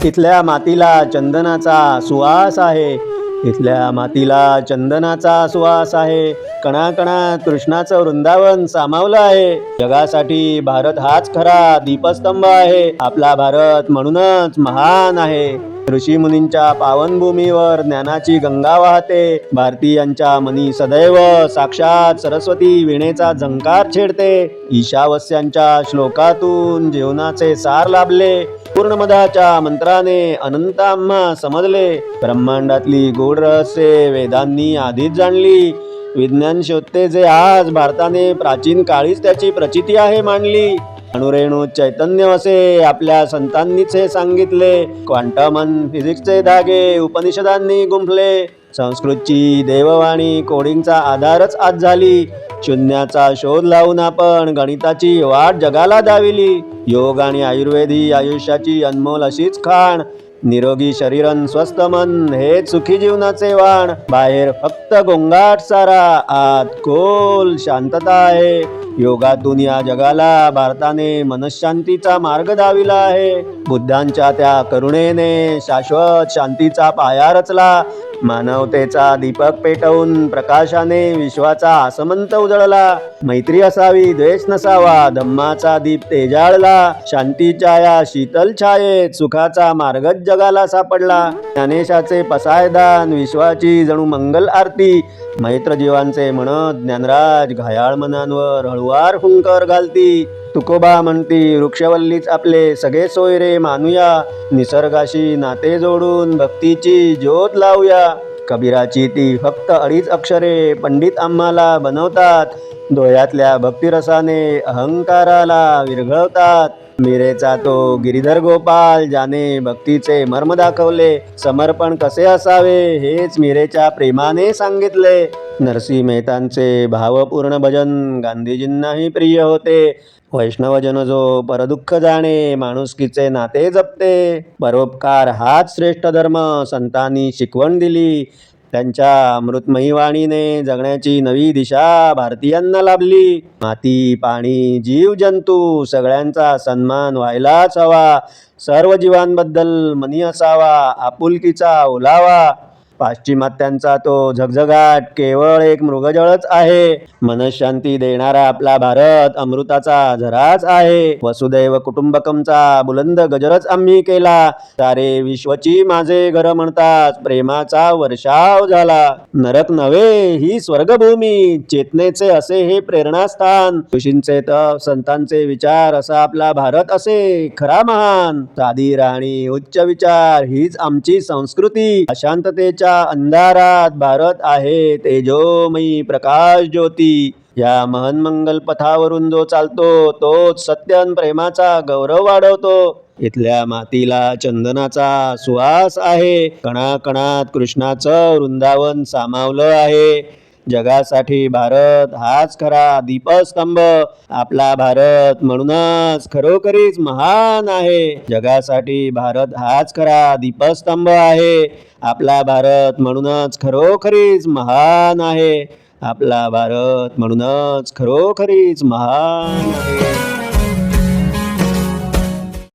इथल्या मातीला चंदनाचा सुवास आहे. इथल्या मातीला चंदनाचा सुवास आहे. कणाकणात कृष्णाचं वृंदावन सामावलं आहे. जगासाठी भारत हाच खरा दीपस्तंभ आहे. आपला भारत म्हणूनच महान आहे. ऋषी मुनींच्या पावनभूमीवर ज्ञानाची गंगा वाहते. भारतीयांच्या मनी सदैव साक्षात सरस्वती वीणेचा झंकार छेडते. ईशावास्यांच्या श्लोकातून जीवनाचे सार लाभले. पूर्णमदाच्या मंत्राने अनंत आम्हा समजले. ब्रह्मांडातली गूढ रहस्ये वेदांनी आधीच जाणली. विज्ञान शोधते जे आज भारताने प्राचीन काळीच त्याची प्रचिती आहे मांडली. अणुरेणू चैतन्य असे आपल्या संतांनीच हे सांगितले. क्वांटम फिजिक्सचे धागे उपनिषदांनी गुंफले. संस्कृतची देववाणी कोडिंगचा आधारच आज झाली. शून्याचा शोध लावून आपण गणिताची वाट जगाला दाविली. योग आणि आयुर्वेद ही आयुष्याची अनमोल अशीच खाण. निरोगी शरीरन स्वस्थ मन हेच सुखी जीवनाचे वाण. बाहेर फक्त गोंगाट सारा, आत खोल शांतता आहे. योगातून या जगाला भारताने मनशांतीचा मार्ग दाविला आहे. बुद्धांच्या त्या करुणेने शाश्वत शांतीचा पाया रचला. मानवतेचा दीपक पेटवून प्रकाशाने विश्वाचा आसमंत उजळला. मैत्री असावी द्वेष नसावा, धम्माचा दीप तेजाळला. शांतीच्या या शीतल छायेत सुखाचा मार्गच जगाला सापडला. ज्ञानेशाचे पसायदान विश्वाची जणू मंगल आरती. मैत्र जीवांचे म्हणत ज्ञानराज घायाळ मनांवर हळुवार हुंकर घालती. तुकोबा म्हणती वृक्षवल्लीच आपले सगळे सोयरे मानूया. निसर्गाशी नाते जोडून भक्तीची ज्योत लावूया. कबीराची ती फक्त 2.5 अक्षरे पंडित आम्हाला बनवतात. डोळ्यातल्या भक्तिरसाने अहंकाराला विरघळवतात. मीरेचा तो गिरीधर गोपाल ज्याने भक्तीचे मर्म दाखवले. समर्पण कसे असावे हेच मीरेच्या प्रेमाने सांगितले. नरसी मेहतांचे भावपूर्ण भजन गांधीजींनाही प्रिय होते. वैष्णवजन जो परदुःख जाणे माणुसकीचे नाते जपते. परोपकार हाच श्रेष्ठ धर्म संतांनी शिकवण दिली. त्यांच्या अमृतमयी वाणीने जगण्याची नवी दिशा भारतीयांना लाभली. माती पाणी जीव जंतू सगळ्यांचा सन्मान व्हायलाच हवा. सर्व जीवांबद्दल मनी असावा आपुलकीचा ओलावा. पाश्चिमात्यांचा तो झगझगाट केवळ एक मृगजळच आहे. मनशांती देणारा आपला भारत अमृताचा झराच आहे. वसुदैव कुटुंबकमचा बुलंद गजरच आम्ही केला. सारे विश्वची माझे घर म्हणतात प्रेमाचा वर्षाव झाला. नरक नव्हे ही स्वर्गभूमी, चेतनेचे असे हे प्रेरणास्थान. ऋषींचे तप संतांचे विचार असा आपला भारत असे खरा महान. साधी राहणी उच्च विचार हीच आमची संस्कृती. अशांततेच्या अंधारात भारत आहे तेजोमयी प्रकाश ज्योती. या महन मंगल पथावरून जो चालतो तोच सत्य अन प्रेमाचा गौरव वाढवतो. इथल्या मातीला चंदनाचा सुवास आहे. कणाकणात कृष्णाचं वृंदावन सामावलं आहे. जगासाठी भारत हाच खरा दीपस्तंभ. आपला भारत म्हणूनच खरोखरीच महान आहे. जगासाठी भारत हाच खरा दीपस्तंभ आहे. आपला भारत म्हणूनच खरोखरीच महान आहे. आपला भारत म्हणूनच खरोखरीच महान आहे.